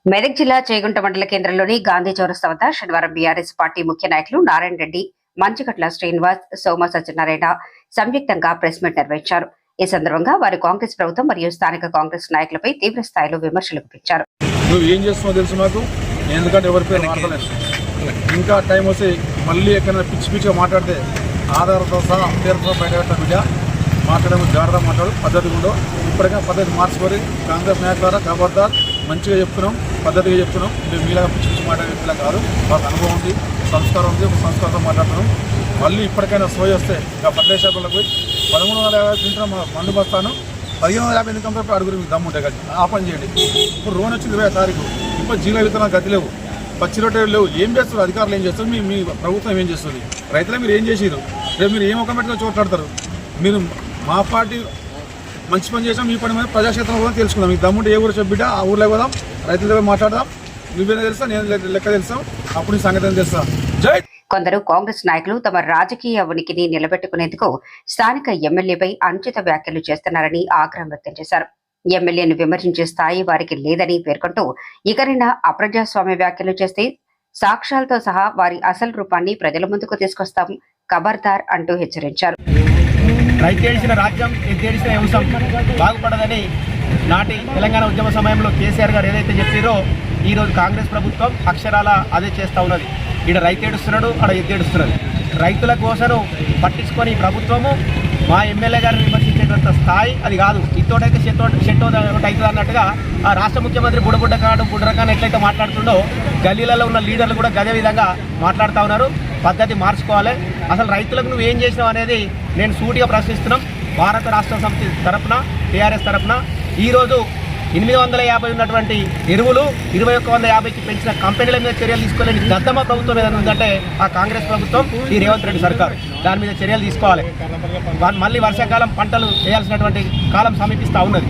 మెదక్ జిల్లా చేగుంట మండల కేంద్రంలోని గాంధీ చౌరస్తా వద్ద శనివారం బీఆర్ఎస్ పార్టీ ముఖ్య నాయకులు నారాయణ రెడ్డి, మంచికట్ల శ్రీనివాస్, సోమ సత్యనారాయణ సంయుక్తంగా ప్రెస్ మీట్ నిర్వహించారు. ఈ సందర్భంగా వారు కాంగ్రెస్ ప్రభుత్వం మరియు స్థానిక కాంగ్రెస్ నాయకులపై తీవ్ర స్థాయిలో విమర్శలు గుప్పించారు. ఇంకా టైం వస్తే మళ్ళీ ఎక్కడైనా పిచ్చిగా మాట్లాడితే ఆధారంతో సహా పేరుతో బయటపెట్టాలి. మాట్లాడము జాగ్రత్త మాట్లాడు పద్ధతిగా ఉండవు. ఇప్పటికైనా పద్ధతి మార్చుకొని కాంగ్రెస్ నాయకులారా ఖబర్దార్, మంచిగా చెప్తున్నాం, పద్ధతిగా చెప్తున్నాం. మేము మీలాగా పిచ్చి మాట్లాడే వ్యక్తులా కాదు. మాకు అనుభవం ఉంది, సంస్కారం ఉంది, సంస్కారంతో మాట్లాడుతున్నాం. మళ్ళీ ఇప్పటికైనా సోయి వస్తే ఇంకా పద్దేశాలకు పోయి 1350 తింటున్న మందు బస్తాను 1550 ఎందుకు అమ్ముతారు? అడుగురు మీకు దమ్ముంటే కదా ఆ పని చేయండి. ఇప్పుడు రోన్ వచ్చింది 20వ తారీఖు, ఇప్పుడు జీవన విత్తనాలు గతి లేవు, పచ్చి రొట్టెలు లేవు. ఏం చేస్తారు అధికారులు? ఏం చేస్తారు? మీ ప్రభుత్వం ఏం చేస్తుంది? రైతులు మీరు ఏం చేసారు? రేపు మీరు ఏం ఒక మెట్టుగా చోట్లాడతారు? మీరు మా పార్టీ మంచి పని చేసాం, మీ పని మీద ప్రజాక్షేత్రంలో కూడా తెలుసుకుందాం. మీకు దమ్ముంటే ఏ ఊరు చెప్పిట ఆ ఊర్లో పోదాం, రైతుల దగ్గర మాట్లాడదాం. నువ్వేనా తెలుసా, నేను లెక్క తెలుస్తాం, అప్పుడు నీ సంగతి తెలుస్తా. జై. కొందరు కాంగ్రెస్ నాయకులు తమ రాజకీయ ఉనికిని నిలబెట్టుకునేందుకు స్థానిక ఎమ్మెల్యేపై అనుచిత వ్యాఖ్యలు చేస్తున్నారని ఆగ్రహం వ్యక్తం చేశారు. ఎమ్మెల్యేను విమర్శించే స్థాయి వారికి లేదని పేర్కొంటూ ఇకరైనా అప్రజాస్వామ్య వ్యాఖ్యలు చేస్తే సాక్ష్యాలతో సహా వారి అసలు రూపాన్ని ప్రజల ముందుకు తీసుకొస్తాం, ఖబర్దార్ అంటూ హెచ్చరించారు. రైతేడిసిన రాజ్యం ఎత్తేడిసిన అంశం బాగుపడదని నాటి తెలంగాణ ఉద్యమ సమయంలో కేసీఆర్ గారు ఏదైతే చెప్పారో ఈరోజు కాంగ్రెస్ ప్రభుత్వం అక్షరాల అదే చేస్తూ ఉన్నది. ఇక్కడ రైతేడుస్తున్నాడు, అక్కడ ఎత్తేడుస్తున్నాడు. రైతుల కోసం పట్టించుకొని ప్రభుత్వము మా ఎమ్మెల్యే గారిని విమర్శించేటంత స్థాయి అది కాదు. ఇతోటైతే చెట్టో అవుతుంది అన్నట్టుగా ఆ రాష్ట్ర ముఖ్యమంత్రి బుడ్డరకాన్ని ఎట్లయితే మాట్లాడుతుండో గల్లీలలో ఉన్న లీడర్లు కూడా గదే విధంగా మాట్లాడుతూ ఉన్నారు. పద్ధతి మార్చుకోవాలి. అసలు రైతులకు నువ్వు ఏం చేసినావు అనేది నేను సూటిగా ప్రశ్నిస్తున్నాం. భారత రాష్ట్ర సమితి తరఫున, టీఆర్ఎస్ తరఫున ఈరోజు 850 ఉన్నటువంటి ఎరువులు 2150కి పెంచిన కంపెనీల మీద చర్యలు తీసుకోలేని గద్దమ్మ ప్రభుత్వం ఏదైనా ఉందంటే ఆ కాంగ్రెస్ ప్రభుత్వం, ఈ రేవంత్ రెడ్డి సర్కార్ దాని మీద చర్యలు తీసుకోవాలి. మళ్ళీ వర్షాకాలం పంటలు వేయాల్సినటువంటి కాలం సమీపిస్తూ ఉన్నది.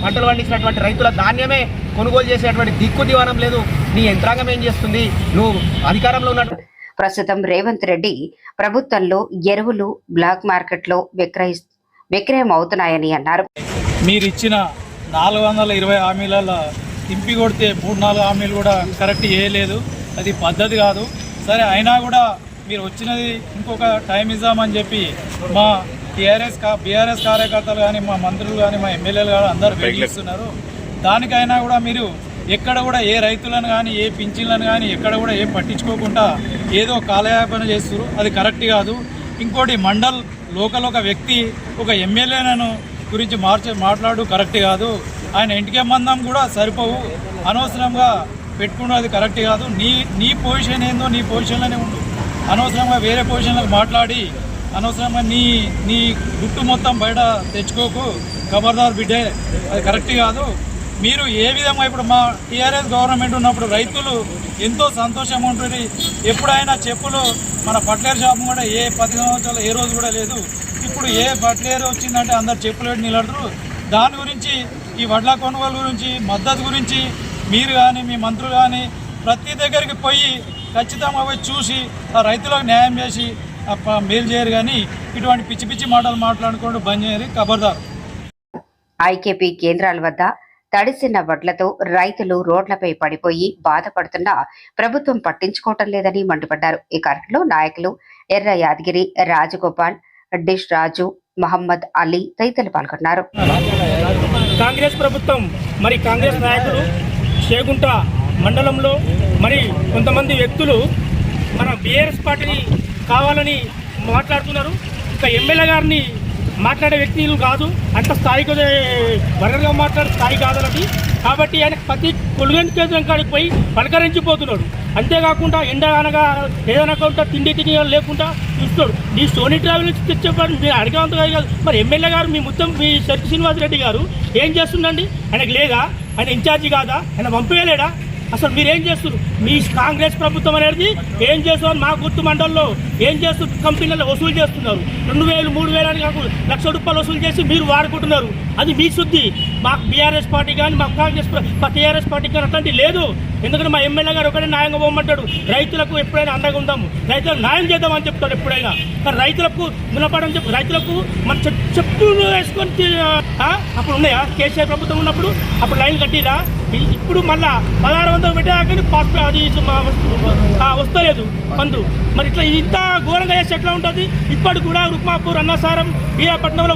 పంటలు పండించినటువంటి రైతుల ధాన్యమే కొనుగోలు చేసేటువంటి దిక్కు దివానం లేదు. నీ యంత్రాంగం ఏం చేస్తుంది? నువ్వు అధికారంలో ఉన్న ప్రస్తుతం రేవంత్ రెడ్డి ప్రభుత్వంలో ఎరువులు బ్లాక్ మార్కెట్లో విక్రయం అవుతున్నాయని అన్నారు. మీరిచ్చిన 420 హామీలలో తింపి కొడితే 3-4 హామీలు కూడా కరెక్ట్ చేయలేదు. అది పద్ధతి కాదు. సరే, అయినా కూడా మీరు వచ్చినది ఇంకొక టైం ఇద్దామని చెప్పి మా బీఆర్ఎస్ కార్యకర్తలు కానీ, మా మంత్రులు కానీ, మా ఎమ్మెల్యేలు కానీ అందరూ వెయిట్ చేస్తున్నారు. దానికైనా కూడా మీరు ఎక్కడ కూడా ఏ రైతులను కానీ, ఏ పింఛన్లను కానీ ఎక్కడ కూడా ఏం పట్టించుకోకుండా ఏదో కాలయాపన చేస్తారు. అది కరెక్ట్ కాదు. ఇంకోటి, లోకల్ ఒక వ్యక్తి ఒక ఎమ్మెల్యేలను గురించి మాట్లాడు కరెక్ట్ కాదు. ఆయన ఇంటికే మందం కూడా సరిపోవు, అనవసరంగా పెట్టుకున్నది కరెక్ట్ కాదు. నీ పొజిషన్ ఏందో నీ పొజిషన్లోనే ఉండు. అనవసరంగా వేరే పొజిషన్లకు మాట్లాడి అనవసరంగా నీ గుట్టు మొత్తం బయట తెచ్చుకోకు, ఖబర్దార్ బిడ్డే, అది కరెక్ట్ కాదు. మీరు ఏ విధంగా ఇప్పుడు మా టీఆర్ఎస్ గవర్నమెంట్ ఉన్నప్పుడు రైతులు ఎంతో సంతోషంగా ఉంటుంది. ఎప్పుడైనా చెప్పులు మన ఫర్టిలైజర్ షాప్ కూడా 10 సంవత్సరాలు ఏ రోజు కూడా లేదు. ఇప్పుడు ఏ ఫర్టిలైజర్ వచ్చిందంటే అందరు చెప్పులు పెట్టి నిలబడరు. దాని గురించి, ఈ వడ్ల కొనుగోలు గురించి, మద్దతు గురించి మీరు కానీ, మీ మంత్రులు కానీ ప్రతి దగ్గరికి పోయి ఖచ్చితంగా పోయి చూసి ఆ రైతులకు న్యాయం చేసి మేలు చేయరు. కానీ ఇటువంటి పిచ్చి పిచ్చి మాటలు మాట్లాడుకోండి, బంద్ చేయరు, ఖబర్దార్. ఐకేపీ కేంద్రాల వద్ద తడిసిన వడ్లతో రైతులు రోడ్లపై పడిపోయి బాధపడుతున్నా ప్రభుత్వం పట్టించుకోవటం లేదని మండిపడ్డారు. ఈ కార్యక్రమంలో నాయకులు ఎర్ర యాదగిరి, రాజగోపాల్, డిష్ రాజు, మహమ్మద్ అలీ తదితరులు పాల్గొన్నారు. కాంగ్రెస్ ప్రభుత్వం మరి కాంగ్రెస్ నాయకులు చేగుంట మండలంలో మరి కొంతమంది వ్యక్తులు మన బీఆర్ఎస్ పార్టీని కావాలని మాట్లాడుతున్నారు. ఒక ఎమ్మెల్యే గారిని మాట్లాడే వ్యక్తులు కాదు, అంత స్థాయికి వరగా మాట్లాడే స్థాయి కాదన్నది. కాబట్టి ఆయన ప్రతి కొలుగని కేంద్రం కాడికి పోయి పలకరించిపోతున్నాడు. అంతేకాకుండా ఎండ అనగా ఏదైనా కొంత తిండి లేకుండా చూస్తాడు. ఈ సోనీ ట్రావెల్స్ తెచ్చేపాడు మీరు అడిగేంతగా కాదు. మరి ఎమ్మెల్యే గారు మీ సరికి శ్రీనివాస్ రెడ్డి గారు ఏం చేస్తుండండి? ఆయనకు లేదా? ఆయన ఇన్ఛార్జి కాదా? ఆయన పంపించలేడా? అసలు మీరేం చేస్తున్నారు? మీ కాంగ్రెస్ ప్రభుత్వం అనేది ఏం చేస్తున్నారు? మా గుర్తు మండలంలో ఏం చేస్తున్నారు? కంపెనీలలో వసూలు చేస్తున్నారు. 2000, 3000 అని కాకుండా ₹1,00,000 వసూలు చేసి మీరు వాడుకుంటున్నారు. అది మీ శుద్ధి. మాకు బీఆర్ఎస్ పార్టీ కానీ, మా టీఆర్ఎస్ పార్టీ కానీ అట్లాంటి లేదు. ఎందుకంటే మా ఎమ్మెల్యే గారు ఒకటే న్యాయంగా పోమంటాడు. రైతులకు ఎప్పుడైనా అండగా ఉందాము, రైతులకు న్యాయం చేద్దామని చెప్తాడు ఎప్పుడైనా. కానీ రైతులకు గుణపడని చెప్పి రైతులకు మన చెప్పులు వేసుకొని అప్పుడు ఉన్నాయా? కేసీఆర్ ప్రభుత్వం ఉన్నప్పుడు అప్పుడు లైన్ కట్టిరా? ఇప్పుడు మళ్ళా 1600 పెట్టాకని పాస్ అది వస్తలేదు మందు. మరి ఇట్లా ఇంత ఘోరంగా చేస్తే ఎట్లా ఉంటుంది? ఇప్పటికి కూడా రుక్మాపూర్, అన్నసారం, పట్టణంలో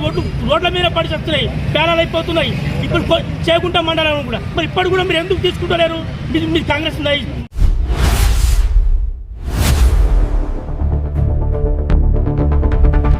రోడ్ల మీద పడి వస్తున్నాయి, పేలాలు అయిపోతున్నాయి. ఇప్పుడు చేకుంట మండలం కూడా మరి ఇప్పటికి కూడా మీరు ఎందుకు తీసుకుంటలేరు? మీరు కాంగ్రెస్